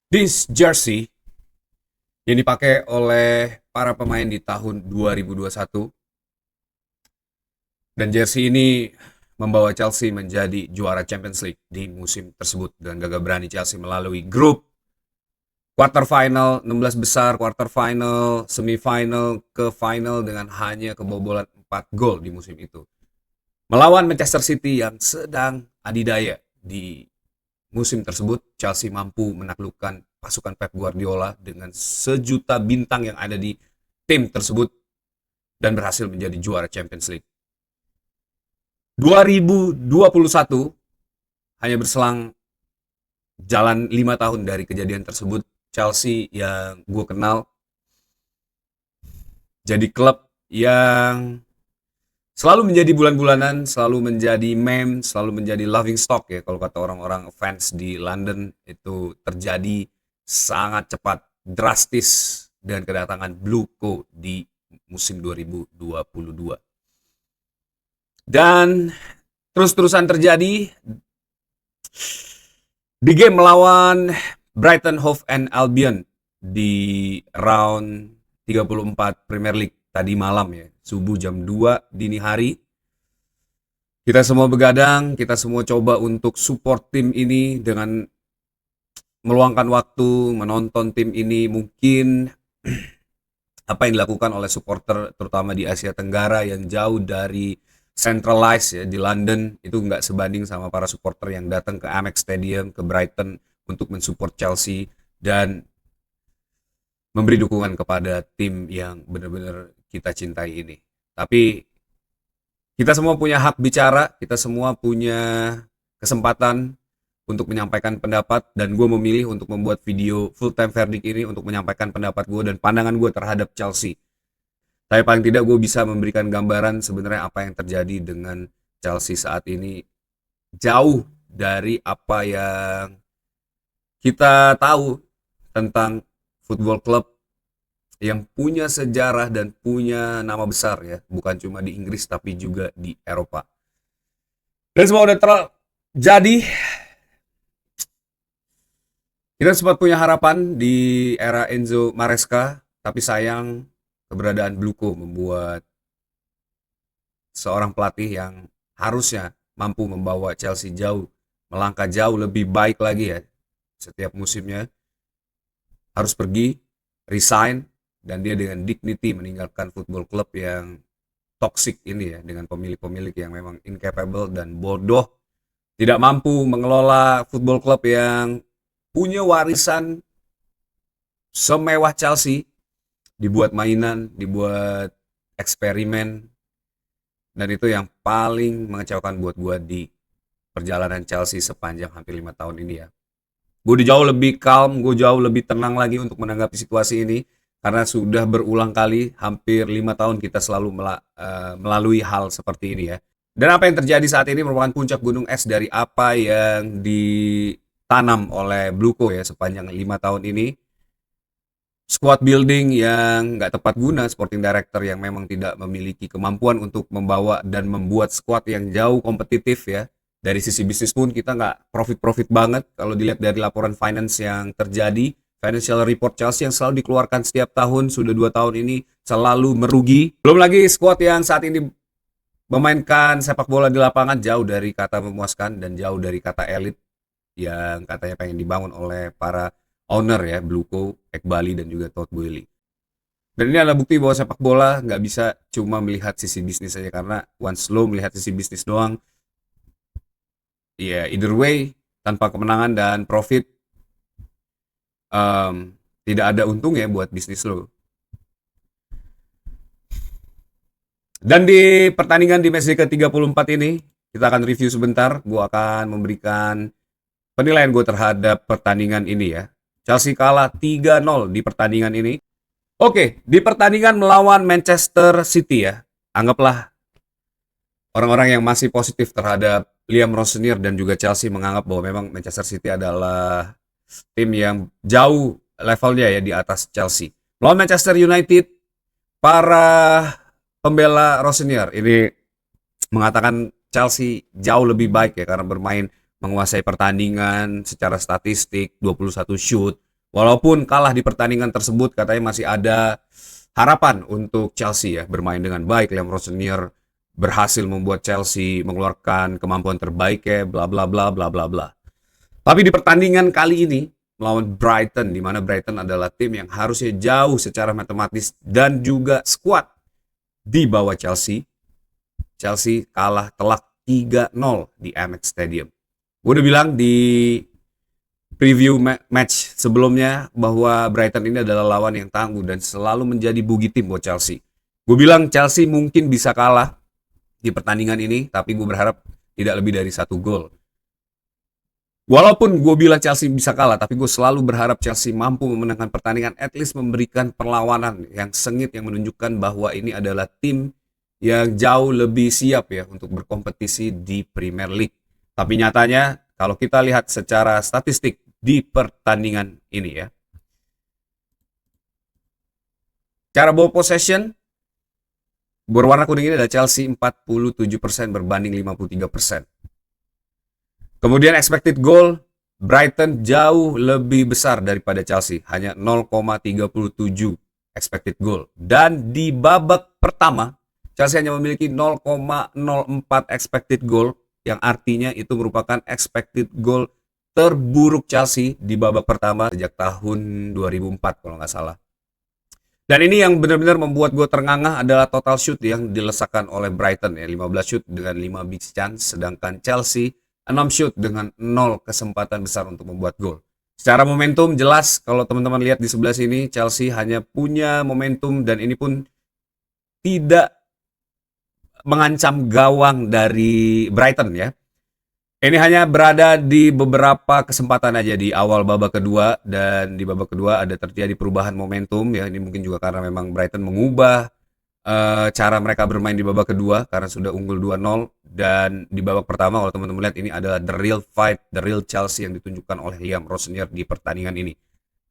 This jersey yang dipakai oleh para pemain di tahun 2021 dan jersey ini membawa Chelsea menjadi juara Champions League di musim tersebut dan gagah berani Chelsea melalui grup quarter final, 16 besar, quarter final, semifinal, ke final dengan hanya kebobolan 4 gol di musim itu. Melawan Manchester City yang sedang adidaya di musim tersebut, Chelsea mampu menaklukkan pasukan Pep Guardiola dengan sejuta bintang yang ada di tim tersebut dan berhasil menjadi juara Champions League. 2021 hanya berselang jalan 5 tahun dari kejadian tersebut, Chelsea yang gue kenal jadi klub yang selalu menjadi bulan-bulanan, selalu menjadi meme, selalu menjadi loving stock ya kalau kata orang-orang fans di London. Itu terjadi sangat cepat, drastis dengan kedatangan Blue Co di musim 2022. Dan terus-terusan terjadi di game melawan Brighton Hove and Albion di round 34 Premier League tadi malam ya, subuh jam 2 dini hari. Kita semua begadang, kita semua coba untuk support tim ini dengan meluangkan waktu menonton tim ini. Mungkin apa yang dilakukan oleh supporter terutama di Asia Tenggara yang jauh dari centralized ya di London itu nggak sebanding sama para supporter yang datang ke Amex Stadium ke Brighton untuk mensupport Chelsea dan memberi dukungan kepada tim yang benar-benar kita cintai ini. Tapi kita semua punya hak bicara, kita semua punya kesempatan untuk menyampaikan pendapat dan gue memilih untuk membuat video full time verdict ini untuk menyampaikan pendapat gue dan pandangan gue terhadap Chelsea. Tapi paling tidak gue bisa memberikan gambaran sebenarnya apa yang terjadi dengan Chelsea saat ini jauh dari apa yang kita tahu tentang football club yang punya sejarah dan punya nama besar ya, bukan cuma di Inggris tapi juga di Eropa. Dan semua udah terjadi. Kita sempat punya harapan di era Enzo Maresca, tapi sayang keberadaan Bluko membuat seorang pelatih yang harusnya mampu membawa Chelsea jauh, melangkah jauh lebih baik lagi ya. Setiap musimnya harus pergi, resign, dan dia dengan dignity meninggalkan football club yang toxic ini ya, dengan pemilik-pemilik yang memang incapable dan bodoh, tidak mampu mengelola football club yang punya warisan semewah Chelsea, dibuat mainan, dibuat eksperimen, dan itu yang paling mengecewakan buat gue di perjalanan Chelsea sepanjang hampir 5 tahun ini ya. Gue jauh lebih calm, gue jauh lebih tenang lagi untuk menanggapi situasi ini karena sudah berulang kali hampir 5 tahun kita selalu melalui hal seperti ini ya. Dan apa yang terjadi saat ini merupakan puncak gunung es dari apa yang ditanam oleh Bluko ya sepanjang 5 tahun ini. Squad building yang nggak tepat guna, sporting director yang memang tidak memiliki kemampuan untuk membawa dan membuat squad yang jauh kompetitif ya. Dari sisi bisnis pun kita nggak profit-profit banget kalau dilihat dari laporan finance yang terjadi. Financial report Chelsea yang selalu dikeluarkan setiap tahun, sudah 2 tahun ini selalu merugi. Belum lagi squad yang saat ini memainkan sepak bola di lapangan jauh dari kata memuaskan dan jauh dari kata elit yang katanya pengen dibangun oleh para owner ya, Bluko, Ekbali, dan juga Todd Boehly. Dan ini adalah bukti bahwa sepak bola nggak bisa cuma melihat sisi bisnis saja karena once lo melihat sisi bisnis doang, ya either way tanpa kemenangan dan profit tidak ada untung ya buat bisnis lo. Dan di pertandingan di match ke-34 ini kita akan review sebentar. Gue akan memberikan penilaian gue terhadap pertandingan ini ya. Chelsea kalah 3-0 di pertandingan ini. Oke, di pertandingan melawan Manchester City ya. Anggaplah orang-orang yang masih positif terhadap Liam Rossinier dan juga Chelsea menganggap bahwa memang Manchester City adalah tim yang jauh levelnya ya di atas Chelsea. Melawan Manchester United, para pembela Rossinier ini mengatakan Chelsea jauh lebih baik ya karena bermain menguasai pertandingan secara statistik, 21 shoot, Walaupun kalah di pertandingan tersebut, katanya masih ada harapan untuk Chelsea ya bermain dengan baik. Liam Rossinier berhasil membuat Chelsea mengeluarkan kemampuan terbaik ya, bla bla bla bla bla bla. Tapi di pertandingan kali ini melawan Brighton, di mana Brighton adalah tim yang harusnya jauh secara matematis dan juga skuad di bawah Chelsea. Chelsea kalah telak 3-0 di Amex Stadium. Gue udah bilang di preview match sebelumnya bahwa Brighton ini adalah lawan yang tangguh dan selalu menjadi bugi tim buat Chelsea. Gue bilang Chelsea mungkin bisa kalah di pertandingan ini, tapi gue berharap tidak lebih dari 1 gol. Walaupun gue bilang Chelsea bisa kalah, tapi gue selalu berharap Chelsea mampu memenangkan pertandingan, at least memberikan perlawanan yang sengit yang menunjukkan bahwa ini adalah tim yang jauh lebih siap ya untuk berkompetisi di Premier League. Tapi nyatanya kalau kita lihat secara statistik di pertandingan ini ya, cara ball possession berwarna kuning ini adalah Chelsea 47% berbanding 53%. Kemudian expected goal, Brighton jauh lebih besar daripada Chelsea, hanya 0,37 expected goal. Dan di babak pertama, Chelsea hanya memiliki 0,04 expected goal, yang artinya itu merupakan expected goal terburuk Chelsea di babak pertama sejak tahun 2004 kalau nggak salah. Dan ini yang benar-benar membuat gue terngangah adalah total shoot yang dilesakkan oleh Brighton ya, 15 shoot dengan 5 big chance, sedangkan Chelsea 6 shoot dengan 0 kesempatan besar untuk membuat gol. Secara momentum jelas kalau teman-teman lihat di sebelah sini Chelsea hanya punya momentum dan ini pun tidak mengancam gawang dari Brighton ya. Ini hanya berada di beberapa kesempatan aja di awal babak kedua, dan di babak kedua ada terjadi perubahan momentum ya. Ini mungkin juga karena memang Brighton mengubah cara mereka bermain di babak kedua karena sudah unggul 2-0, dan di babak pertama kalau teman-teman lihat ini adalah the real fight, the real Chelsea yang ditunjukkan oleh Liam Rossinier di pertandingan ini.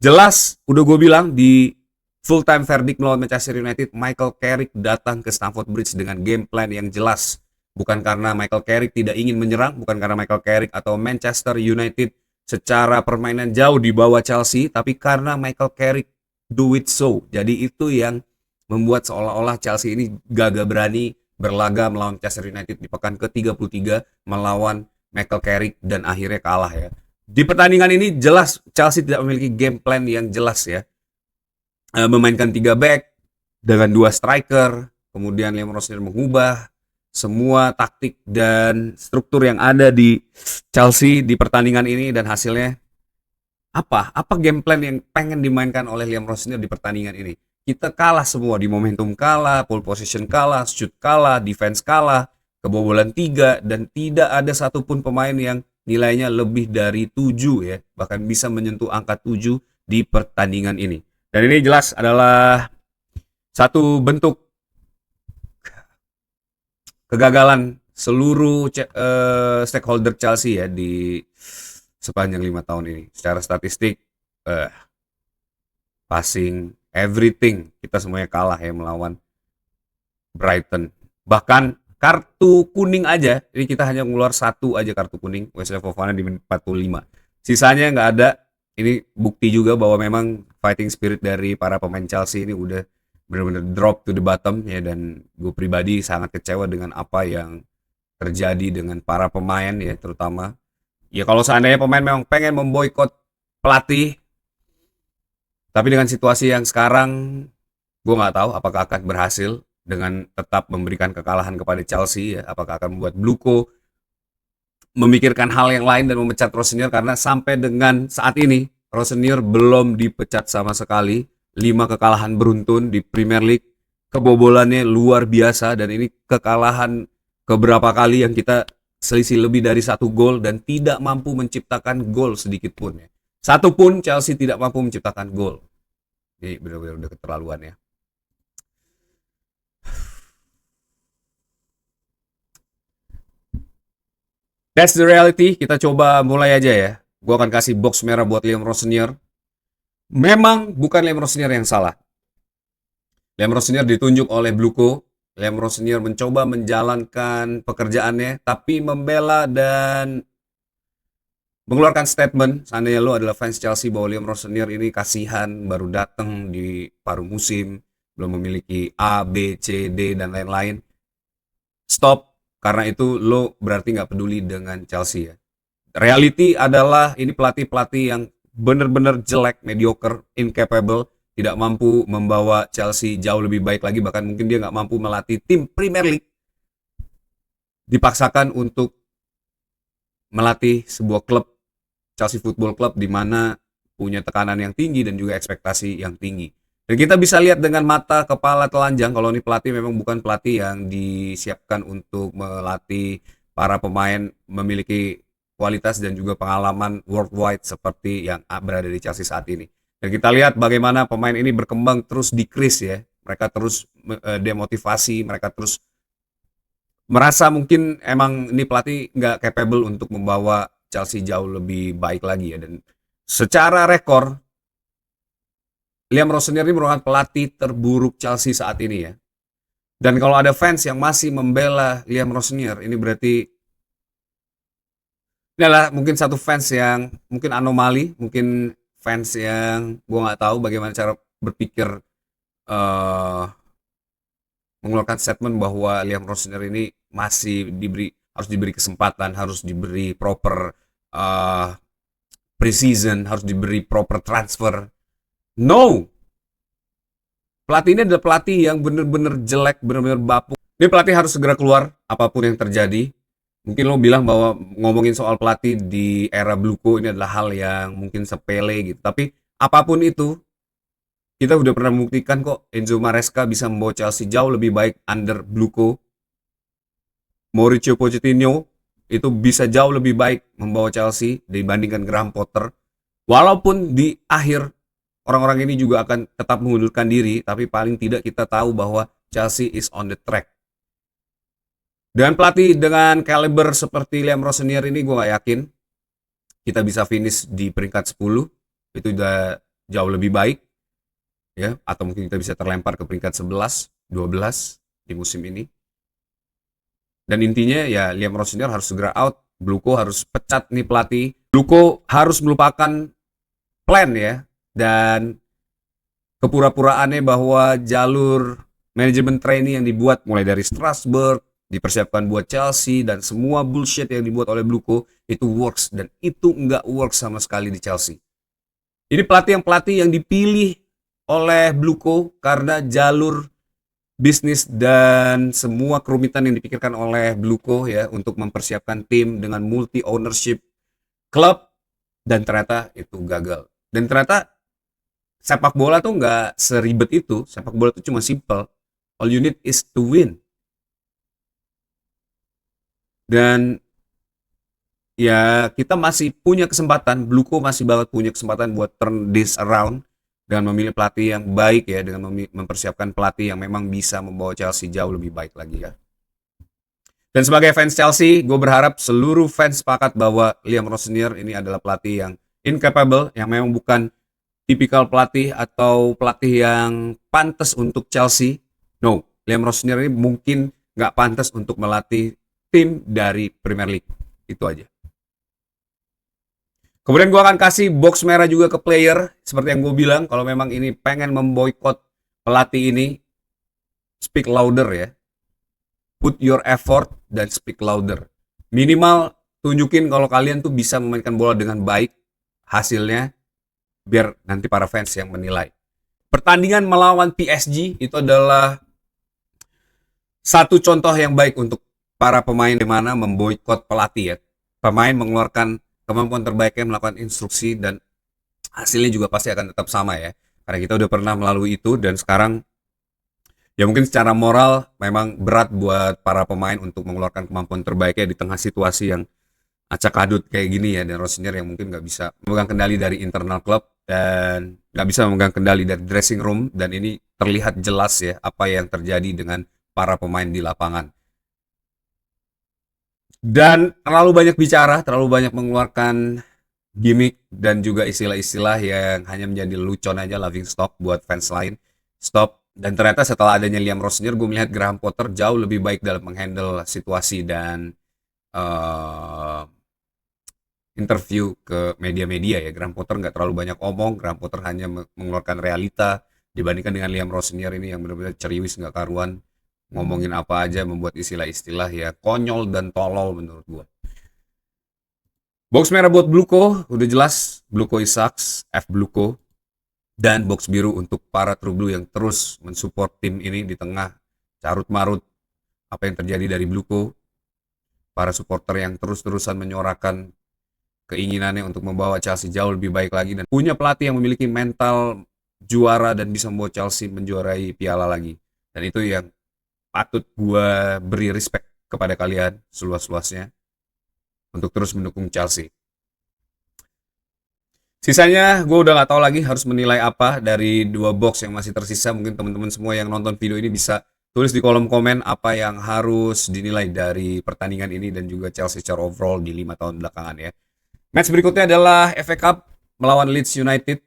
Jelas udah gue bilang di full time verdict melawan Manchester United, Michael Carrick datang ke Stamford Bridge dengan game plan yang jelas. Bukan karena Michael Carrick tidak ingin menyerang, bukan karena Michael Carrick atau Manchester United secara permainan jauh di bawah Chelsea, tapi karena Michael Carrick do it so. Jadi itu yang membuat seolah-olah Chelsea ini gagah berani berlaga melawan Manchester United di pekan ke-33 melawan Michael Carrick dan akhirnya kalah ya. Di pertandingan ini jelas Chelsea tidak memiliki game plan yang jelas ya. Memainkan 3 back dengan 2 striker, kemudian Liam Rossinier mengubah semua taktik dan struktur yang ada di Chelsea di pertandingan ini, dan hasilnya apa game plan yang pengen dimainkan oleh Liam Rossinier di pertandingan ini? Kita kalah semua, di momentum kalah, pole position kalah, shoot kalah, defense kalah, kebobolan 3, dan tidak ada satupun pemain yang nilainya lebih dari 7 ya, bahkan bisa menyentuh angka 7 di pertandingan ini. Dan ini jelas adalah satu bentuk kegagalan seluruh stakeholder Chelsea ya di sepanjang 5 tahun ini. Secara statistik, passing, everything, kita semuanya kalah ya melawan Brighton. Bahkan kartu kuning aja, ini kita hanya ngeluar 1 aja kartu kuning, Wesley Fofana di menit 45. Sisanya nggak ada. Ini bukti juga bahwa memang fighting spirit dari para pemain Chelsea ini udah benar-benar drop to the bottom ya, dan gue pribadi sangat kecewa dengan apa yang terjadi dengan para pemain ya, terutama ya kalau seandainya pemain memang pengen memboikot pelatih, tapi dengan situasi yang sekarang gue nggak tahu apakah akan berhasil dengan tetap memberikan kekalahan kepada Chelsea ya, apakah akan membuat Bluko memikirkan hal yang lain dan memecat Rossinier, karena sampai dengan saat ini Rossinier belum dipecat sama sekali. 5 kekalahan beruntun di Premier League, kebobolannya luar biasa, dan ini kekalahan keberapa kali yang kita selisih lebih dari 1 gol dan tidak mampu menciptakan gol sedikit pun ya. Satu pun Chelsea tidak mampu menciptakan gol. Ini benar-benar udah keterlaluan ya. That's the reality. Kita coba mulai aja ya. Gue akan kasih box merah buat Liam Rossinier. Memang bukan Liam Rossinier yang salah. Liam Rossinier ditunjuk oleh Bluko. Liam Rossinier mencoba menjalankan pekerjaannya, tapi membela dan mengeluarkan statement, seandainya lo adalah fans Chelsea, bahwa Liam Rossonier ini kasihan, baru datang di paruh musim, belum memiliki A, B, C, D, dan lain-lain. Stop, karena itu lo berarti nggak peduli dengan Chelsea ya. Reality adalah ini pelatih-pelatih yang benar-benar jelek, mediocre, incapable, tidak mampu membawa Chelsea jauh lebih baik lagi, bahkan mungkin dia nggak mampu melatih tim Premier League, dipaksakan untuk melatih sebuah klub, Chelsea Football Club, di mana punya tekanan yang tinggi dan juga ekspektasi yang tinggi. Dan kita bisa lihat dengan mata kepala telanjang kalau ini pelatih memang bukan pelatih yang disiapkan untuk melatih para pemain memiliki kualitas dan juga pengalaman worldwide seperti yang berada di Chelsea saat ini. Dan kita lihat bagaimana pemain ini berkembang terus decrease ya. Mereka terus demotivasi, mereka terus merasa mungkin emang ini pelatih nggak capable untuk membawa Chelsea jauh lebih baik lagi ya. Dan secara rekor, Liam Rossonier ini merupakan pelatih terburuk Chelsea saat ini ya. Dan kalau ada fans yang masih membela Liam Rossonier, ini berarti ini adalah mungkin satu fans yang mungkin anomali, mungkin fans yang gue nggak tahu bagaimana cara berpikir mengeluarkan statement bahwa Liam Rossonier ini masih harus diberi kesempatan, harus diberi proper preseason, harus diberi proper transfer. No, pelatih ini adalah pelatih yang benar-benar jelek, benar-benar bapuk. Ini pelatih harus segera keluar apapun yang terjadi. Mungkin lo bilang bahwa ngomongin soal pelatih di era Bluko ini adalah hal yang mungkin sepele gitu. Tapi apapun itu, kita udah pernah membuktikan kok Enzo Maresca bisa membawa Chelsea jauh lebih baik under Bluko. Mauricio Pochettino itu bisa jauh lebih baik membawa Chelsea dibandingkan Graham Potter. Walaupun di akhir orang-orang ini juga akan tetap mengundurkan diri, tapi paling tidak kita tahu bahwa Chelsea is on the track. Dengan pelatih dengan kaliber seperti Liam Rossonier ini, gue gak yakin kita bisa finish di peringkat 10. Itu udah jauh lebih baik. Ya, atau mungkin kita bisa terlempar ke peringkat 11, 12 di musim ini. Dan intinya ya Liam Rossonier harus segera out. Bluko harus pecat nih pelatih. Bluko harus melupakan plan ya. Dan kepura-puraannya bahwa jalur manajemen trainee yang dibuat mulai dari Strasbourg, dipersiapkan buat Chelsea, dan semua bullshit yang dibuat oleh Bluko itu works. Dan itu nggak works sama sekali di Chelsea. Ini pelatih yang dipilih oleh Bluko karena jalur bisnis dan semua kerumitan yang dipikirkan oleh Bluko ya untuk mempersiapkan tim dengan multi ownership klub, dan ternyata itu gagal. Dan ternyata sepak bola tuh nggak seribet itu. Sepak bola tuh cuma simple. All you need is to win. Dan ya kita masih punya kesempatan, Bluko masih banget punya kesempatan buat turn this around dengan memilih pelatih yang baik ya, dengan mempersiapkan pelatih yang memang bisa membawa Chelsea jauh lebih baik lagi ya. Dan sebagai fans Chelsea, gue berharap seluruh fans sepakat bahwa Liam Rossonier ini adalah pelatih yang incapable, yang memang bukan tipikal pelatih atau pelatih yang pantas untuk Chelsea. No, Liam Rossonier ini mungkin nggak pantas untuk melatih tim dari Premier League. Itu aja. Kemudian gue akan kasih box merah juga ke player. Seperti yang gue bilang, kalau memang ini pengen memboikot pelatih ini, speak louder ya. Put your effort dan speak louder. Minimal tunjukin kalau kalian tuh bisa memainkan bola dengan baik. Hasilnya biar nanti para fans yang menilai. Pertandingan melawan PSG itu adalah satu contoh yang baik untuk para pemain di mana memboikot pelatih ya. Pemain mengeluarkan kemampuan terbaiknya, melakukan instruksi, dan hasilnya juga pasti akan tetap sama ya. Karena kita udah pernah melalui itu, dan sekarang ya mungkin secara moral memang berat buat para pemain untuk mengeluarkan kemampuan terbaiknya di tengah situasi yang acak adut kayak gini ya. Dan Rossonier yang mungkin nggak bisa memegang kendali dari internal klub dan nggak bisa memegang kendali dari dressing room, dan ini terlihat jelas ya apa yang terjadi dengan para pemain di lapangan. Dan terlalu banyak bicara, terlalu banyak mengeluarkan gimmick dan juga istilah-istilah yang hanya menjadi lelucon aja, laughing stock buat fans lain. Stop. Dan ternyata setelah adanya Liam Rossonier, gue melihat Graham Potter jauh lebih baik dalam menghandle situasi dan interview ke media-media ya. Graham Potter nggak terlalu banyak omong, Graham Potter hanya mengeluarkan realita dibandingkan dengan Liam Rossinier ini yang benar-benar ceriwis nggak karuan, ngomongin apa aja, membuat istilah-istilah ya konyol dan tolol menurut gua. Box merah buat Bluko, udah jelas Bluko is sucks, F Bluko. Dan box biru untuk para True Blue yang terus mensupport tim ini di tengah carut marut apa yang terjadi dari Bluko. Para supporter yang terus-terusan menyuarakan keinginannya untuk membawa Chelsea jauh lebih baik lagi dan punya pelatih yang memiliki mental juara dan bisa membawa Chelsea menjuarai piala lagi. Dan itu yang patut gue beri respect kepada kalian seluas-luasnya untuk terus mendukung Chelsea. Sisanya gue udah gak tahu lagi harus menilai apa dari dua box yang masih tersisa. Mungkin teman-teman semua yang nonton video ini bisa tulis di kolom komen apa yang harus dinilai dari pertandingan ini dan juga Chelsea secara overall di 5 tahun belakangan ya. Match berikutnya adalah FA Cup melawan Leeds United.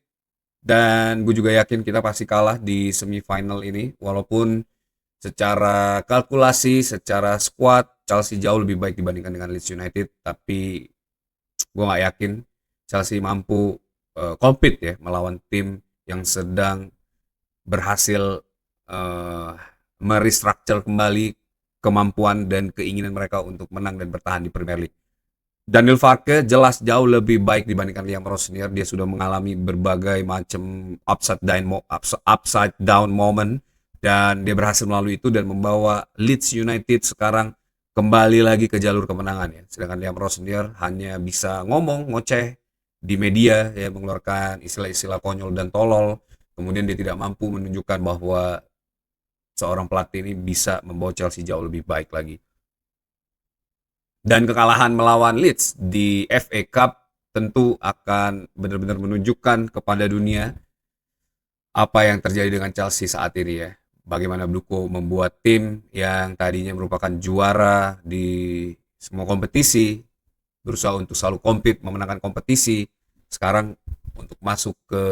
Dan gue juga yakin kita pasti kalah di semifinal ini. Walaupun secara kalkulasi, secara squad, Chelsea jauh lebih baik dibandingkan dengan Leeds United. Tapi gue gak yakin Chelsea mampu compete ya melawan tim yang sedang berhasil merestructure kembali kemampuan dan keinginan mereka untuk menang dan bertahan di Premier League. Daniel Farke jelas jauh lebih baik dibandingkan Liam Rossinier. Dia sudah mengalami berbagai macam upside down moment dan dia berhasil melalui itu dan membawa Leeds United sekarang kembali lagi ke jalur kemenangan ya. Sedangkan Liam Rossinier hanya bisa ngomong ngoceh di media ya, mengeluarkan istilah-istilah konyol dan tolol. Kemudian dia tidak mampu menunjukkan bahwa seorang pelatih ini bisa membawa Chelsea jauh lebih baik lagi. Dan kekalahan melawan Leeds di FA Cup tentu akan benar-benar menunjukkan kepada dunia apa yang terjadi dengan Chelsea saat ini ya. Bagaimana Bluko membuat tim yang tadinya merupakan juara di semua kompetisi, berusaha untuk selalu compete, memenangkan kompetisi, sekarang untuk masuk ke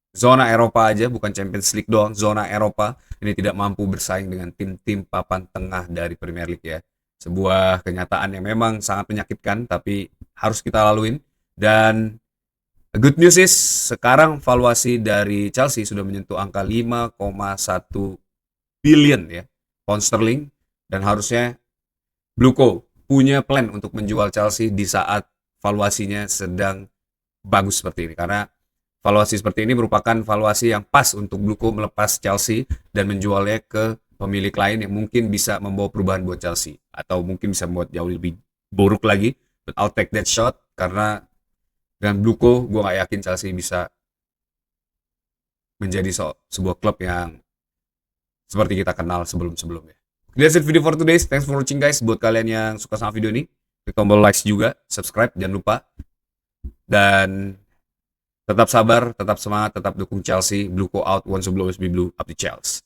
zona Eropa aja, bukan Champions League doang, zona Eropa, ini tidak mampu bersaing dengan tim-tim papan tengah dari Premier League ya. Sebuah kenyataan yang memang sangat menyakitkan, tapi harus kita laluin. Dan good news is, sekarang valuasi dari Chelsea sudah menyentuh angka 5,1 billion ya, pound sterling. Dan harusnya Bluko punya plan untuk menjual Chelsea di saat valuasinya sedang bagus seperti ini. Karena valuasi seperti ini merupakan valuasi yang pas untuk Bluko melepas Chelsea dan menjualnya ke pemilik lain yang mungkin bisa membawa perubahan buat Chelsea. Atau mungkin bisa membuat jauh lebih buruk lagi. But I'll take that shot karena dengan Bluko gue gak yakin Chelsea bisa menjadi sebuah klub yang seperti kita kenal sebelum-sebelumnya. That's it video for today. Thanks for watching guys. Buat kalian yang suka sama video ini, klik tombol like juga, subscribe, jangan lupa. Dan tetap sabar, tetap semangat, tetap dukung Chelsea. Bluko out, one so blue, be blue, up to Chelsea.